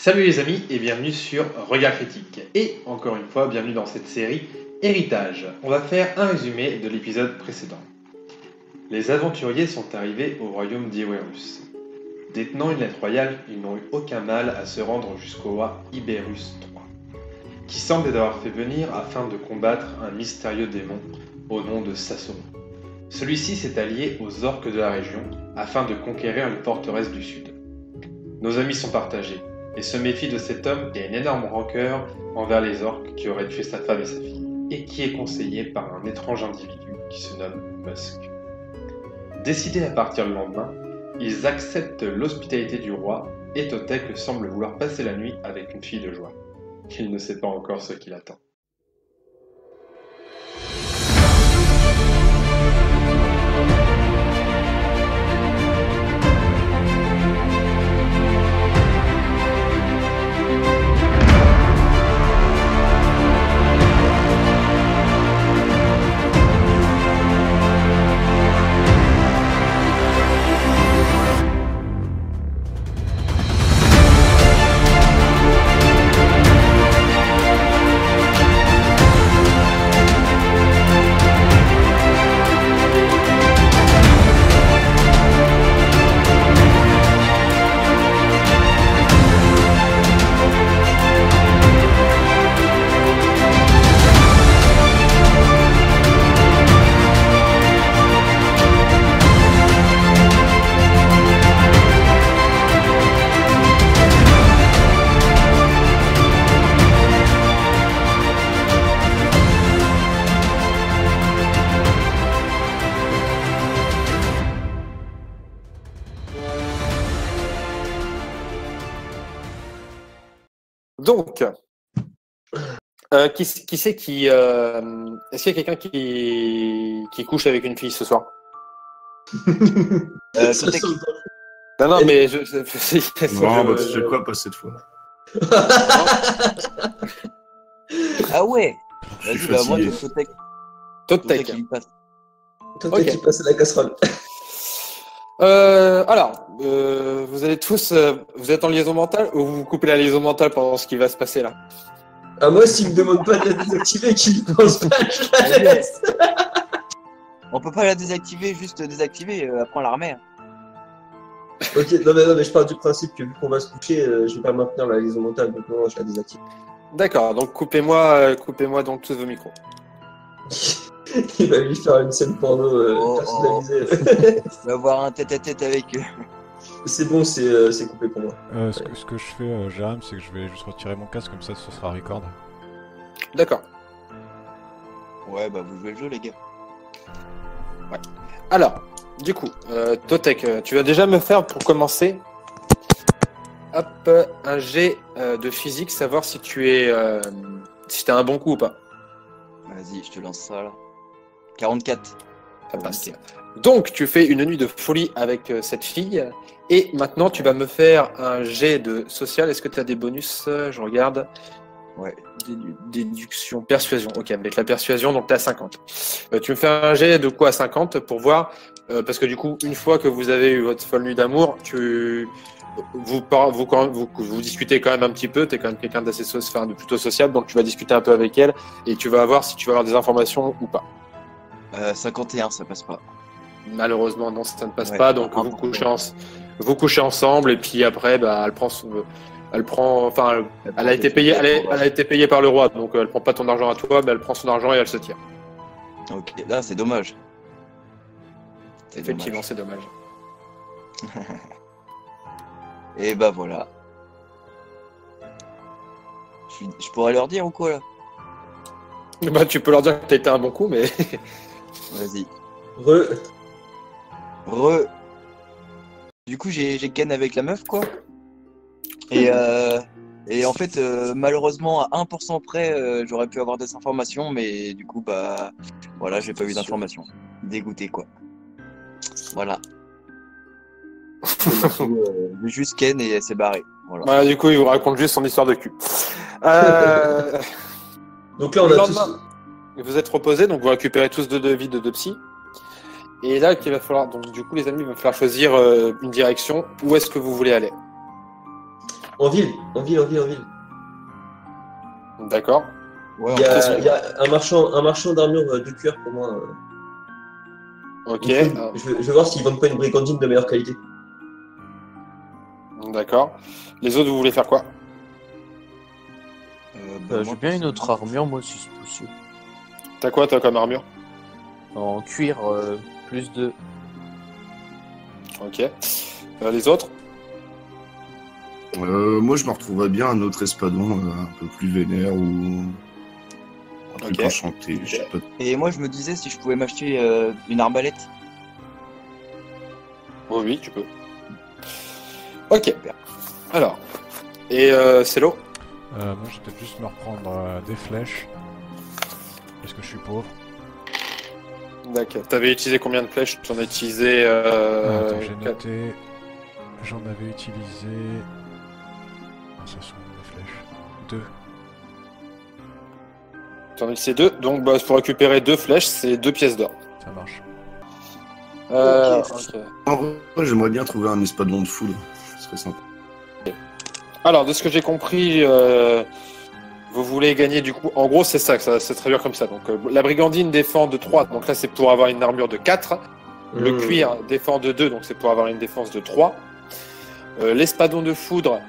Salut les amis et bienvenue sur Regard Critique. Et encore une fois, bienvenue dans cette série Héritage. On va faire un résumé de l'épisode précédent. Les aventuriers sont arrivés au royaume d'Iwerus. Détenant une lettre royale, ils n'ont eu aucun mal à se rendre jusqu'au roi Iberus III, qui semble les avoir fait venir afin de combattre un mystérieux démon au nom de Sassoon. Celui-ci s'est allié aux orques de la région afin de conquérir les forteresses du sud. Nos amis sont partagés et se méfient de cet homme qui a une énorme rancœur envers les orques qui auraient tué sa femme et sa fille, et qui est conseillé par un étrange individu qui se nomme Musk. Décidés à partir le lendemain, ils acceptent l'hospitalité du roi et Totek semble vouloir passer la nuit avec une fille de joie. Il ne sait pas encore ce qui l'attend. Donc, qui c'est qui... Est-ce qu'il y a quelqu'un qui couche avec une fille ce soir? Non, mais Non, je crois pas cette fois. Ah ouais. Je suis Vas-y, bah moi, fatigué. Totek, il passe. Totek qui passe à la casserole. Alors, vous allez tous... vous êtes en liaison mentale ou vous coupez la liaison mentale pendant ce qui va se passer là? Ah, moi, s'il me demande pas de la désactiver et qu'il ne pense pas, je la laisse. On peut pas la désactiver, juste désactiver, après on la remet. Ok, non mais je pars du principe que vu qu'on va se coucher, je vais pas maintenir la liaison mentale, donc non, je la désactive. D'accord, donc coupez-moi donc tous vos micros. Il va lui faire une scène porno personnalisée. On va avoir un tête-à-tête avec eux. C'est bon, c'est coupé pour moi. Ce que je fais, Jérôme, c'est que je vais juste retirer mon casque, comme ça ce sera record. D'accord. Ouais, bah vous jouez le jeu, les gars. Ouais. Alors, du coup, Totek, tu vas déjà me faire, pour commencer, hop, un jet de physique, savoir si tu es... si t'as un bon coup ou pas. Vas-y, je te lance ça, là. 44. Ça passe. Donc, tu fais une nuit de folie avec cette fille, et maintenant, tu vas me faire un jet de social. Est-ce que tu as des bonus? Je regarde. Ouais. Déduction, persuasion. Ok, avec la persuasion, donc tu as 50. Tu me fais un jet de quoi à 50 pour voir, parce que du coup, une fois que vous avez eu votre folle nuit d'amour, vous discutez quand même un petit peu, tu es quand même quelqu'un de plutôt sociable, donc tu vas discuter un peu avec elle, et tu vas voir si tu vas avoir des informations ou pas. 51, ça passe pas. Malheureusement, non, ça ne passe Ouais, pas, donc un vous couchez ensemble, et puis après, bah, elle a été payée par le roi, donc elle prend pas ton argent à toi, mais elle prend son argent et elle se tire. Ok, là c'est dommage. Effectivement, c'est dommage. Et bah voilà. Je pourrais leur dire ou quoi là? Bah, tu peux leur dire que t'as été un bon coup, mais... Vas-y. Re. Du coup, j'ai ken avec la meuf, quoi. Et en fait, malheureusement, à 1% près, j'aurais pu avoir des informations, mais du coup, bah, voilà, j'ai pas eu d'informations. Dégoûté, quoi. Voilà. Juste ken et elle s'est barrée. Voilà. Du coup, il vous raconte juste son histoire de cul. Donc là, on a tous... Vous êtes reposés, donc vous récupérez tous deux devis de deux psy. Et là, il va falloir, donc du coup, les amis, il va falloir choisir une direction. Où est-ce que vous voulez aller? En ville. D'accord. Ouais, Il y a un marchand d'armure de cuir pour moi. Ok. Je veux voir s'ils vendent pas une brigandine de meilleure qualité. D'accord. Les autres, vous voulez faire quoi? J'ai bien une autre armure, moi, si c'est possible. T'as quoi, toi, comme armure? En cuir, plus 2. Ok. Les autres? Moi, je me retrouverais bien un autre espadon un peu plus vénère ou un truc Ok. enchanté. Je sais pas. Et moi, je me disais si je pouvais m'acheter une arbalète. Oh, oui, tu peux. Ok. Alors. Et Célo? Moi, je vais peut-être juste me reprendre des flèches. Parce que je suis pauvre. D'accord. T'avais utilisé combien de flèches? Tu en as utilisé Attends, j'ai 4. noté. J'en avais utilisé. Ah, ça sont des flèches. 2. Tu en as utilisé 2. Donc, bah, pour récupérer 2 flèches, c'est 2 pièces d'or. Ça marche. Ok. En vrai, j'aimerais bien trouver un espadon de foudre. Ce serait sympa. Alors, de ce que j'ai compris, vous voulez gagner du coup. En gros, c'est ça, c'est très dur comme ça. Donc, la brigandine défend de 3, donc là, c'est pour avoir une armure de 4. Le cuir défend de 2, donc c'est pour avoir une défense de 3. L'espadon de foudre,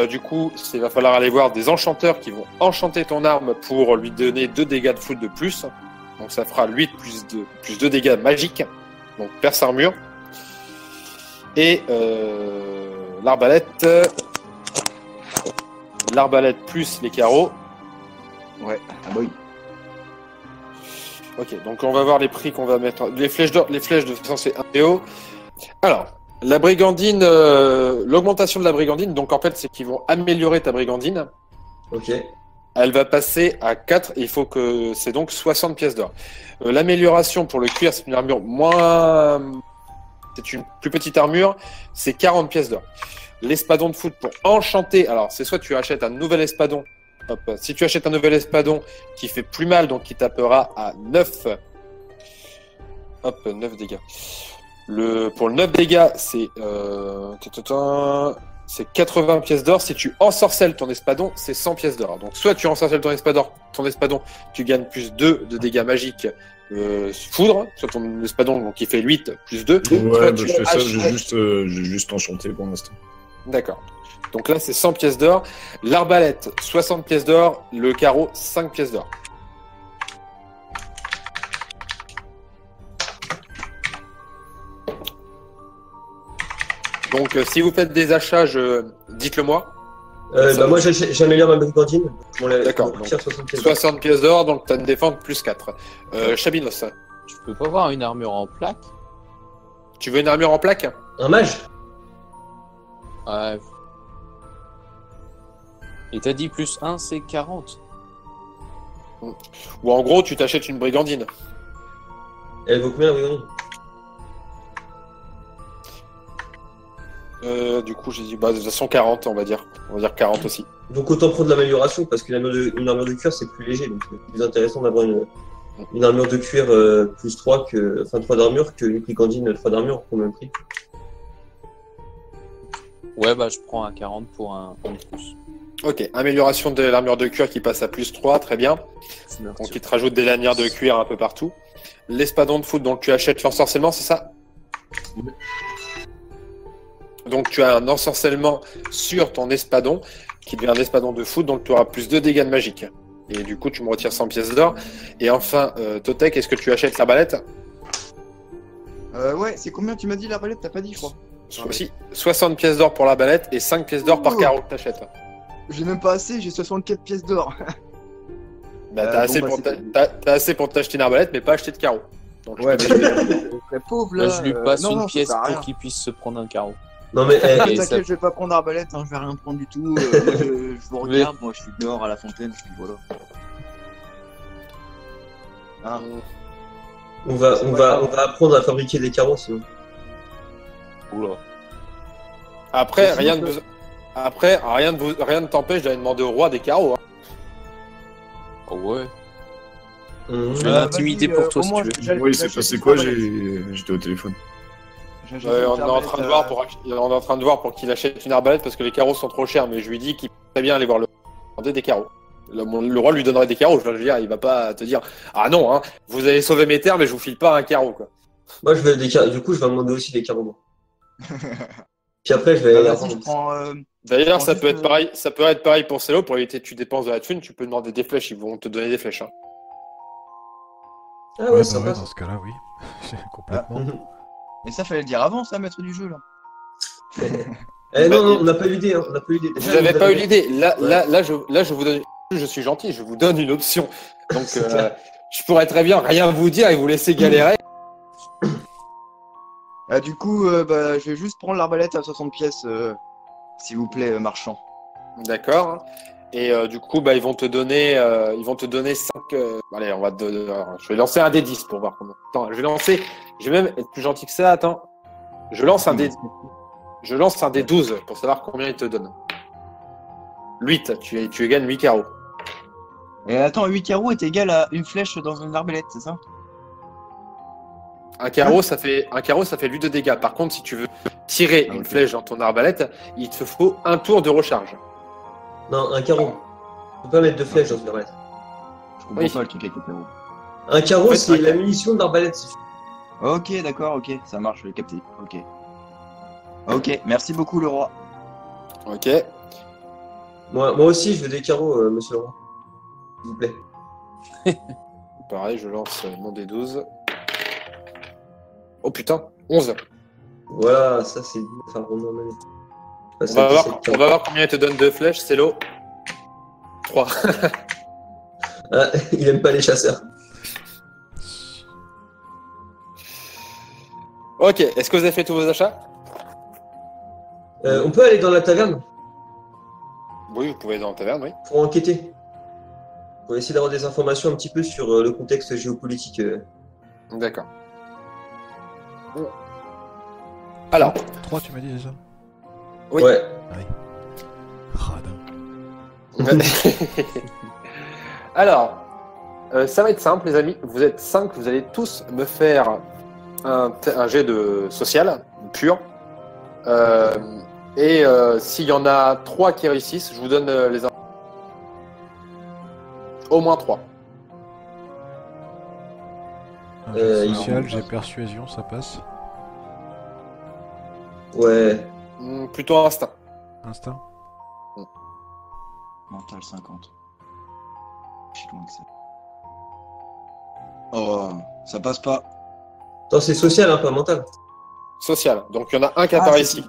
du coup, il va falloir aller voir des enchanteurs qui vont enchanter ton arme pour lui donner 2 dégâts de foudre de plus. Donc, ça fera 8 plus 2 dégâts magiques. Donc, perce armure. Et l'arbalète. L'arbalète plus les carreaux. Ouais, ah bah oui. Ok, donc on va voir les prix qu'on va mettre. Les flèches d'or, les flèches de toute façon c'est 1 PO. Alors, la brigandine, l'augmentation de la brigandine, donc en fait c'est qu'ils vont améliorer ta brigandine. Ok. Elle va passer à 4, il faut que c'est donc 60 pièces d'or. L'amélioration pour le cuir, c'est une armure moins. C'est une plus petite armure, c'est 40 pièces d'or. L'espadon de foudre pour enchanter, alors c'est soit tu achètes un nouvel espadon, hop, si tu achètes un nouvel espadon qui fait plus mal, donc qui tapera à 9, hop, 9 dégâts. Pour le 9 dégâts, c'est 80 pièces d'or. Si tu ensorcelles ton espadon, c'est 100 pièces d'or. Donc soit tu ensorcelles ton espadon, tu gagnes plus 2 de dégâts magiques foudre, soit ton espadon donc, qui fait 8 plus 2. Ouais, je fais ça, j'ai juste enchanté pour l'instant. D'accord. Donc là, c'est 100 pièces d'or. L'arbalète, 60 pièces d'or. Le carreau, 5 pièces d'or. Donc, si vous faites des achats, dites-le moi. Moi, j'améliore ma brigandine. D'accord. Donc, 60 pièces. 60 pièces d'or, donc tu as une défense plus 4. Chabinos, Tu peux pas avoir une armure en plaque? tu veux une armure en plaque? Un mage? Ouais. Et t'as dit plus 1, c'est 40. Ou en gros, tu t'achètes une brigandine. Elle vaut combien la brigandine? Du coup, j'ai dit, bah, de toute façon, 40, on va dire. On va dire 40 aussi. Donc autant prendre l'amélioration parce qu'une armure de cuir c'est plus léger, donc c'est plus intéressant d'avoir une armure de cuir plus 3 3 d'armure qu'une brigandine 3 d'armure pour le même prix. Ouais, bah je prends un 40 pour un de plus. Ok, amélioration de l'armure de cuir qui passe à plus 3, très bien. Donc il te rajoute des lanières de cuir un peu partout. L'espadon de foudre, donc tu achètes l'ensorcellement, c'est ça? Donc tu as un ensorcellement sur ton espadon qui devient un espadon de foudre, donc tu auras plus 2 dégâts de magique. Et du coup tu me retires 100 pièces d'or. Et enfin, Totek, est-ce que tu achètes l'arbalète? Ouais, c'est combien tu m'as dit l'arbalète? T'as pas dit, je crois. Aussi, 60 pièces d'or pour l'arbalète et 5 pièces d'or par carreau que t'achètes. J'ai même pas assez, j'ai 64 pièces d'or. Bah, t'as assez pour t'acheter une arbalète, mais pas acheter de carreau. Donc, Ouais, mais très pauvre là. Là, je lui passe non, une ça pièce sert à rien. pour qu'il puisse se prendre un carreau. Non mais Et T'inquiète, ça- je vais pas prendre l'arbalète, hein, je vais rien prendre du tout. Moi, je vous regarde, moi je suis dehors à la fontaine, puis voilà. Ah. on va apprendre à fabriquer des carreaux sinon. Oula. Après, rien ne t'empêche d'aller demander au roi des carreaux. Hein. Oh ouais. Mhm. Je vais l'intimider pour toi au si moins, tu veux. Oui, c'est passé quoi? J'étais au téléphone. On est en train de voir on est en train de voir pour qu'il achète une arbalète parce que les carreaux sont trop chers, mais je lui dis qu'il pourrait bien aller voir le demander des carreaux. Le roi lui donnerait des carreaux, je veux dire, il va pas te dire ah non, hein, vous allez sauver mes terres, mais je vous file pas un carreau quoi. Moi, je veux des carreaux. Du coup, je vais demander aussi des carreaux. Puis après, je vais aller Vas-y, je prends. D'ailleurs, je ça prends peut juste, être pareil, ça peut être pareil pour Celo, pour éviter que tu dépenses de la thune, tu peux demander des flèches, ils vont te donner des flèches. Hein. Ah Ouais, ouais, bah ça ouais, passe. dans ce cas-là, oui. Complètement. Mais ça, fallait le dire avant, ça, maître du jeu, là. Eh non, on n'a pas eu l'idée. Hein. On n'a pas eu l'idée. Vous n'avez pas eu l'idée. Là, je vous donne. Je suis gentil, je vous donne une option. Donc, je pourrais très bien rien vous dire et vous laisser galérer. Du coup, je vais juste prendre l'arbalète à 60 pièces, s'il vous plaît, marchand. D'accord. Et du coup, ils vont te donner 5. Allez, je vais lancer un des 10 pour voir comment. Attends, je vais même être plus gentil que ça. Attends. Je lance un des 12 pour savoir combien il te donne. 8, tu gagnes 8 carreaux. Et attends, 8 carreaux est égal à une flèche dans une arbalète, c'est ça? Un carreau, ça fait 8 de dégâts. Par contre, si tu veux tirer une flèche dans ton arbalète, il te faut un tour de recharge. Non, un carreau. Tu peux pas mettre de flèches dans une arbalète. Je comprends pas le truc avec les carreaux. Un carreau, En fait, c'est la munition d'arbalète. Ok, d'accord, ok, ça marche, je l'ai capté. Ok, merci beaucoup, le roi. Ok. Moi aussi, je veux des carreaux, monsieur le roi. S'il vous plaît. Pareil, je lance mon D12. Oh putain, 11. Voilà, ça c'est. Enfin, vraiment, On va voir combien il te donne de flèches, c'est l'eau. 3. Ah, il aime pas les chasseurs. Ok, est-ce que vous avez fait tous vos achats? On peut aller dans la taverne Oui, vous pouvez aller dans la taverne, oui. pour enquêter. Pour essayer d'avoir des informations un petit peu sur le contexte géopolitique. D'accord. Alors, 3, tu m'as dit déjà? Oui. Ouais. Radin. alors, ça va être simple, les amis. Vous êtes 5, vous allez tous me faire un jet de social pur. Et s'il y en a 3 qui réussissent, je vous donne les infos. Au moins 3. Un jet il- social, j'ai persuasion, ça passe. Ouais. Plutôt instinct. Instinct. Mental 50. Je suis loin que ça. Oh, ça passe pas. Attends, c'est social, hein, pas mental. Social. Donc il y en a un qui a Ah, pas c'est réussi.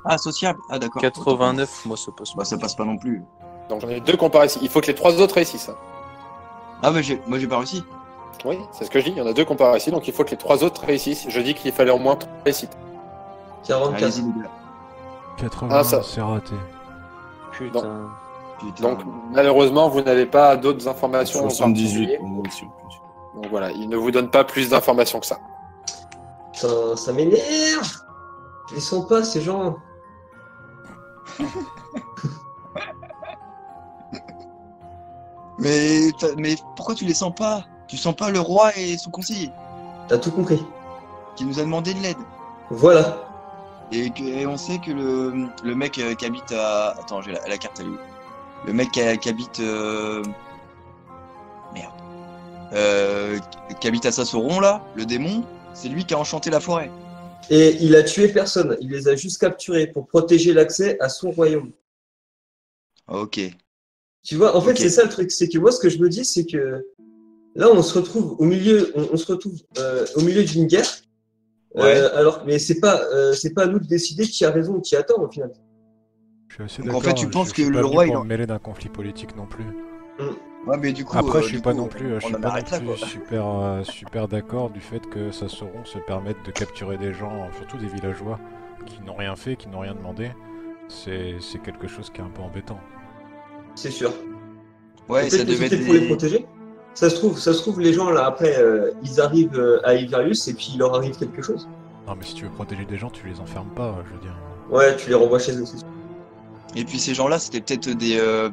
Ah, sociable. Ah, d'accord. 89, moi ça passe. Bah, ça passe pas non plus. Donc j'en ai 2 qui ont pas réussi. Il faut que les 3 autres réussissent. Ah, mais moi j'ai pas réussi. Oui, c'est ce que je dis. Il y en a 2 qui ont pas réussi, donc il faut que les 3 autres réussissent. Je dis qu'il fallait au moins 3 réussites. 44. Allez-y, les gars. 80, Ah, ça- c'est raté. Putain. Putain. Donc malheureusement, vous n'avez pas d'autres informations. en 78 particulier. pour moi aussi en plus. Donc voilà, il ne vous donne pas plus d'informations que ça. Putain, ça m'énerve. Je les sens pas, ces gens. Mais pourquoi tu les sens pas? Tu sens pas le roi et son conseiller T'as tout compris. qui nous a demandé de l'aide. Voilà. Et on sait que le mec qui habite à... Attends, j'ai la carte à lui. Le mec qui habite... Merde. Qui habite à Sassoron, là, le démon, c'est lui qui a enchanté la forêt. Et il a tué personne. Il les a juste capturés pour protéger l'accès à son royaume. Ok. Tu vois, en fait, Ok. c'est ça le truc. C'est que moi, ce que je me dis, c'est que là, on se retrouve au milieu, on se retrouve au milieu d'une guerre. Ouais. Mais c'est pas à nous de décider qui a raison ou qui a tort au final. Je suis assez Donc, d'accord. en fait, tu je penses suis que pas le venu roi, pour il en- me mêler d'un conflit politique non plus. Ouais, mais du coup... Après, je du suis pas coup, non plus, je on suis en pas non arrête là, plus quoi. super d'accord du fait que Sassoron se permette de capturer des gens, surtout des villageois, qui n'ont rien fait, qui n'ont rien demandé. C'est quelque chose qui est un peu embêtant. C'est sûr. Ouais, ça Peut-être que devait c'était être pour les des... protéger. Ça se trouve, les gens là après, ils arrivent à Iverius et puis il leur arrive quelque chose. Non, mais si tu veux protéger des gens, tu les enfermes pas, je veux dire. Ouais, tu les renvoies chez eux. C'est sûr. Et puis ces gens-là, c'était peut-être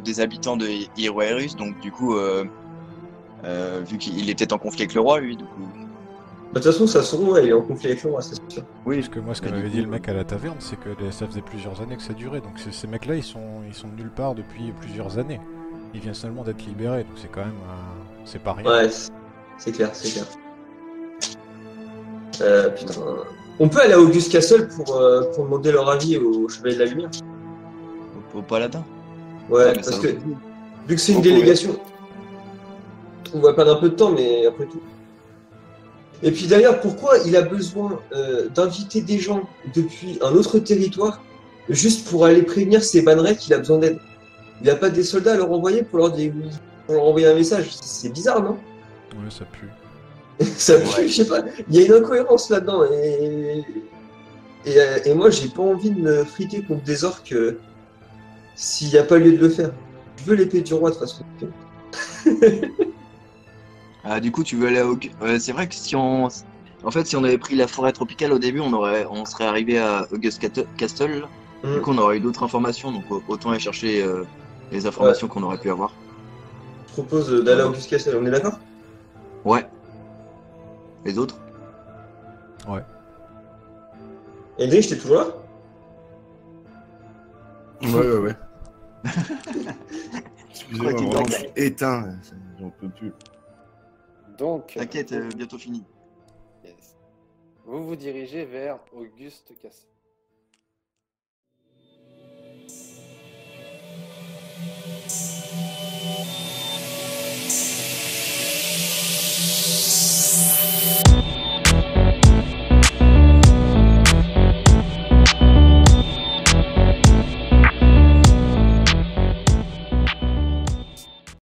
des habitants de Hieroerus, donc du coup, vu qu'il est peut-être en conflit avec le roi, lui, du coup. De toute façon, Sasson, ouais, il est en conflit avec le roi, c'est sûr. Oui, Parce que moi, ce que Mais du m'avait coup, dit le mec à la taverne, c'est que ça faisait plusieurs années que ça durait. Donc ces mecs-là, ils sont de nulle part depuis plusieurs années. Ils viennent seulement d'être libérés, donc c'est quand même... c'est pas rien. Ouais, c'est clair, c'est clair. Putain. On peut aller à August Castle pour demander leur avis au Chevalier de la Lumière. au paladin. Ouais, Ouais, mais parce ça que va. vu que c'est une On pourrait. délégation, on va perdre un peu de temps, mais après tout. Et puis d'ailleurs, pourquoi il a besoin d'inviter des gens depuis un autre territoire juste pour aller prévenir ses bannerets qu'il a besoin d'aide? Il n'a pas des soldats à leur envoyer pour pour leur envoyer un message? C'est bizarre, non? Ouais, ça pue. Ça pue, Ouais. je sais pas. Il y a une incohérence là-dedans. Et moi, j'ai pas envie de me friter contre des orques s'il n'y a pas lieu de le faire. Je veux l'épée du roi de toute façon. Ah, du coup, tu veux aller à c'est vrai que si on... En fait, si on avait pris la forêt tropicale au début, on serait arrivé à August Castle. Du coup, on aurait eu d'autres informations, donc autant aller chercher les informations qu'on aurait pu avoir. Je propose d'aller à August Castle, on est d'accord? Ouais. Les autres? Eldrich, t'es toujours là? Ouais. Je crois qu'il Excusez-moi, dort. vraiment, éteint, j'en peux plus. Donc, T'inquiète, bientôt fini. yes. Vous vous dirigez vers Auguste Castle.